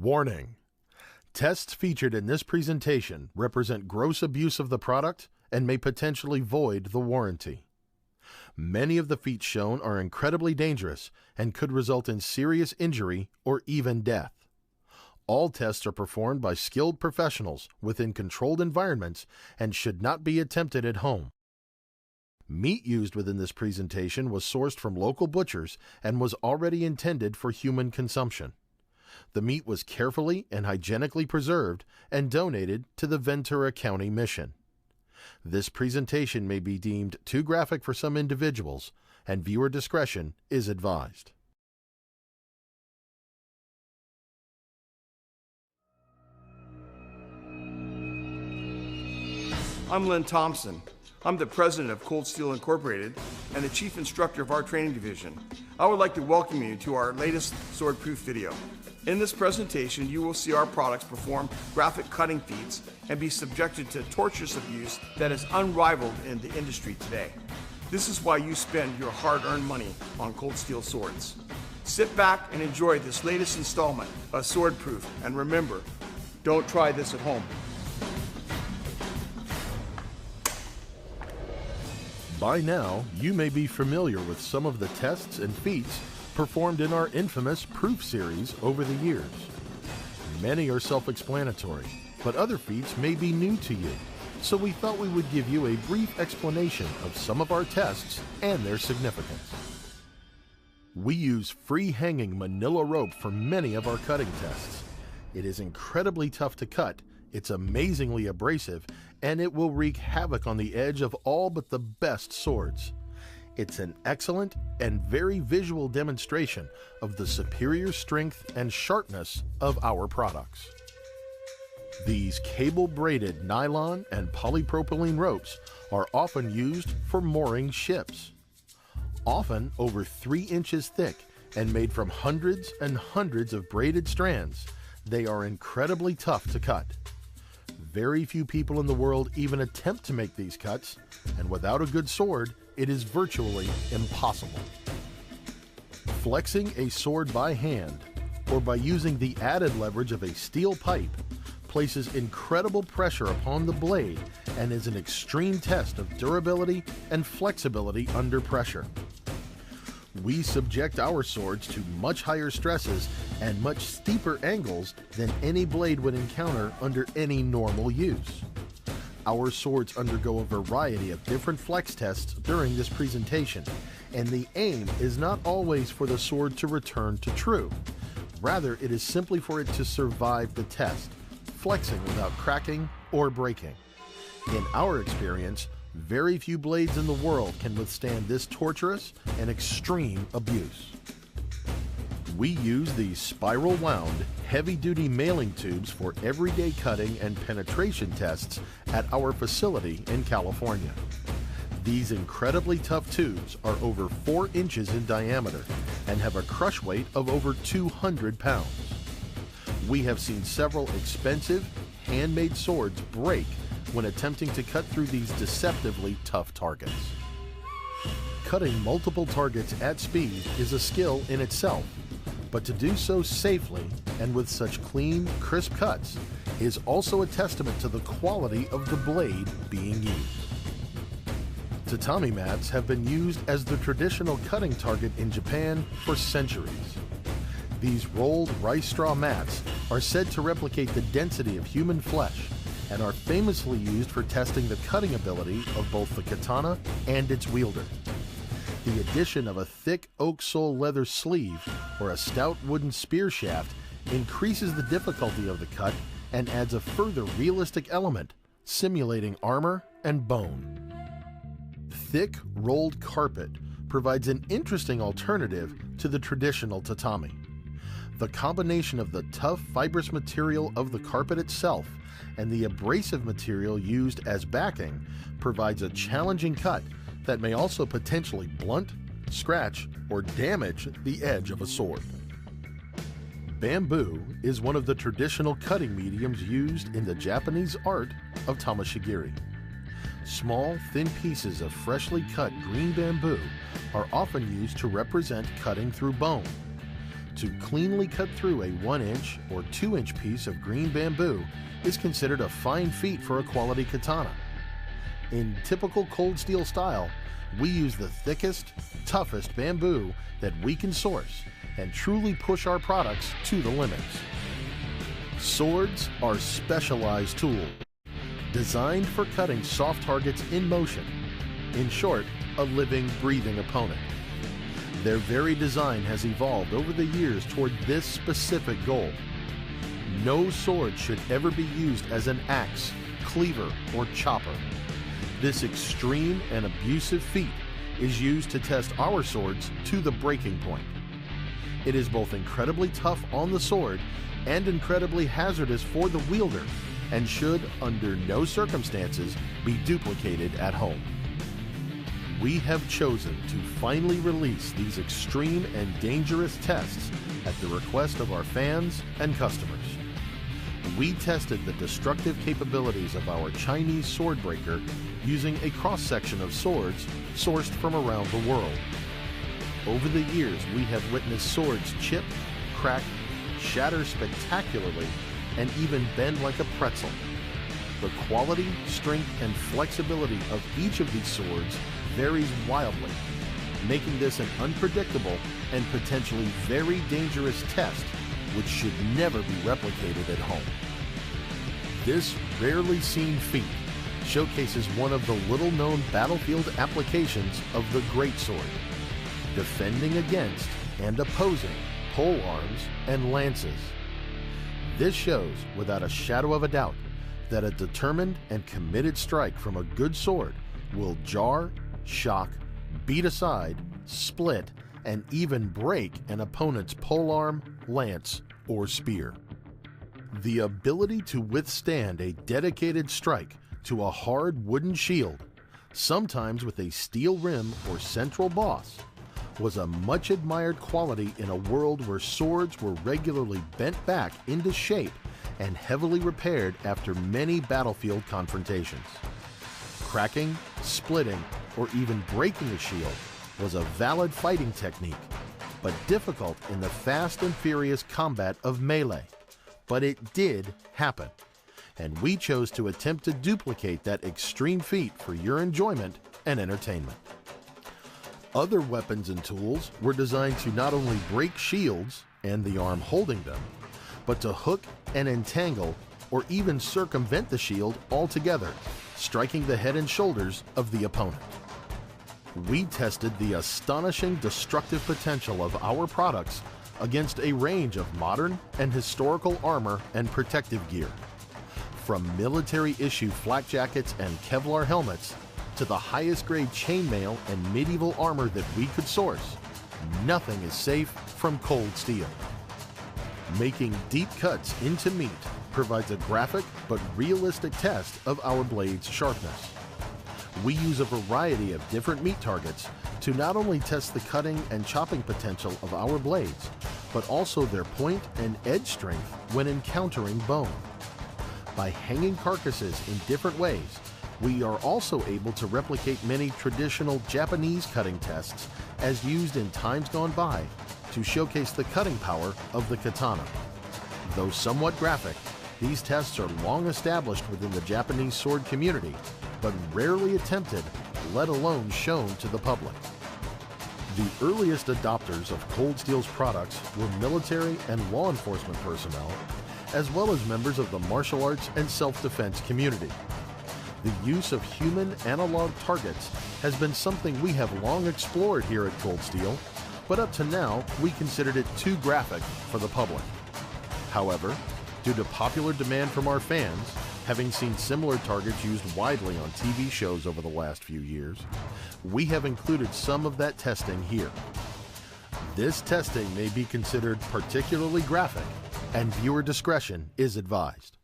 Warning! Tests featured in this presentation represent gross abuse of the product and may potentially void the warranty. Many of the feats shown are incredibly dangerous and could result in serious injury or even death. All tests are performed by skilled professionals within controlled environments and should not be attempted at home. Meat used within this presentation was sourced from local butchers and was already intended for human consumption. The meat was carefully and hygienically preserved and donated to the Ventura County Mission. This presentation may be deemed too graphic for some individuals, and viewer discretion is advised. I'm Len Thompson. I'm the president of Cold Steel Incorporated and the chief instructor of our training division. I would like to welcome you to our latest sword-proof video. In this presentation, you will see our products perform graphic cutting feats and be subjected to torturous abuse that is unrivaled in the industry today. This is why you spend your hard-earned money on cold steel swords. Sit back and enjoy this latest installment of Swordproof, and remember, don't try this at home. By now, you may be familiar with some of the tests and feats performed in our infamous Proof series over the years. Many are self-explanatory, but other feats may be new to you, so we thought we would give you a brief explanation of some of our tests and their significance. We use free-hanging manila rope for many of our cutting tests. It is incredibly tough to cut, it's amazingly abrasive, and it will wreak havoc on the edge of all but the best swords. It's an excellent and very visual demonstration of the superior strength and sharpness of our products. These cable-braided nylon and polypropylene ropes are often used for mooring ships. Often over 3 inches thick and made from hundreds and hundreds of braided strands, they are incredibly tough to cut. Very few people in the world even attempt to make these cuts, and without a good sword, it is virtually impossible. Flexing a sword by hand, or by using the added leverage of a steel pipe, places incredible pressure upon the blade and is an extreme test of durability and flexibility under pressure. We subject our swords to much higher stresses and much steeper angles than any blade would encounter under any normal use. Our swords undergo a variety of different flex tests during this presentation, and the aim is not always for the sword to return to true. Rather, it is simply for it to survive the test, flexing without cracking or breaking. In our experience, very few blades in the world can withstand this torturous and extreme abuse. We use these spiral-wound, heavy-duty mailing tubes for everyday cutting and penetration tests at our facility in California. These incredibly tough tubes are over 4 inches in diameter and have a crush weight of over 200 pounds. We have seen several expensive, handmade swords break when attempting to cut through these deceptively tough targets. Cutting multiple targets at speed is a skill in itself, but to do so safely and with such clean, crisp cuts is also a testament to the quality of the blade being used. Tatami mats have been used as the traditional cutting target in Japan for centuries. These rolled rice straw mats are said to replicate the density of human flesh and are famously used for testing the cutting ability of both the katana and its wielder. The addition of a thick oak sole leather sleeve or a stout wooden spear shaft increases the difficulty of the cut and adds a further realistic element, simulating armor and bone. Thick rolled carpet provides an interesting alternative to the traditional tatami. The combination of the tough fibrous material of the carpet itself and the abrasive material used as backing provides a challenging cut that may also potentially blunt, scratch, or damage the edge of a sword. Bamboo is one of the traditional cutting mediums used in the Japanese art of tamashigiri. Small, thin pieces of freshly cut green bamboo are often used to represent cutting through bone. to cleanly cut through a 1-inch or 2-inch piece of green bamboo is considered a fine feat for a quality katana. In typical cold steel style, we use the thickest, toughest bamboo that we can source and truly push our products to the limits. Swords are specialized tools designed for cutting soft targets in motion. In short, a living, breathing opponent. Their very design has evolved over the years toward this specific goal. No sword should ever be used as an axe, cleaver, or chopper. This extreme and abusive feat is used to test our swords to the breaking point. It is both incredibly tough on the sword and incredibly hazardous for the wielder, and should, under no circumstances, be duplicated at home. We have chosen to finally release these extreme and dangerous tests at the request of our fans and customers. We tested the destructive capabilities of our Chinese sword breaker using a cross-section of swords sourced from around the world. Over the years, we have witnessed swords chip, crack, shatter spectacularly, and even bend like a pretzel. The quality, strength, and flexibility of each of these swords varies wildly, making this an unpredictable and potentially very dangerous test which should never be replicated at home. This rarely seen feat showcases one of the little-known battlefield applications of the greatsword, defending against and opposing polearms and lances. This shows, without a shadow of a doubt, that a determined and committed strike from a good sword will jar, shock, beat aside, split, and even break an opponent's polearm, lance, or spear. The ability to withstand a dedicated strike to a hard wooden shield, sometimes with a steel rim or central boss, was a much admired quality in a world where swords were regularly bent back into shape and heavily repaired after many battlefield confrontations. Cracking, splitting, or even breaking a shield was a valid fighting technique, but difficult in the fast and furious combat of melee. But it did happen, and we chose to attempt to duplicate that extreme feat for your enjoyment and entertainment. Other weapons and tools were designed to not only break shields and the arm holding them, but to hook and entangle or even circumvent the shield altogether, striking the head and shoulders of the opponent. We tested the astonishing destructive potential of our products against a range of modern and historical armor and protective gear. From military-issue flak jackets and Kevlar helmets to the highest grade chainmail and medieval armor that we could source, nothing is safe from cold steel. Making deep cuts into meat provides a graphic but realistic test of our blade's sharpness. We use a variety of different meat targets to not only test the cutting and chopping potential of our blades, but also their point and edge strength when encountering bone. By hanging carcasses in different ways, we are also able to replicate many traditional Japanese cutting tests as used in times gone by to showcase the cutting power of the katana. Though somewhat graphic, these tests are long established within the Japanese sword community, but rarely attempted, let alone shown to the public. The earliest adopters of Cold Steel's products were military and law enforcement personnel, as well as members of the martial arts and self-defense community. The use of human analog targets has been something we have long explored here at Cold Steel, but up to now we considered it too graphic for the public. However, due to popular demand from our fans, having seen similar targets used widely on TV shows over the last few years, we have included some of that testing here. This testing may be considered particularly graphic, and viewer discretion is advised.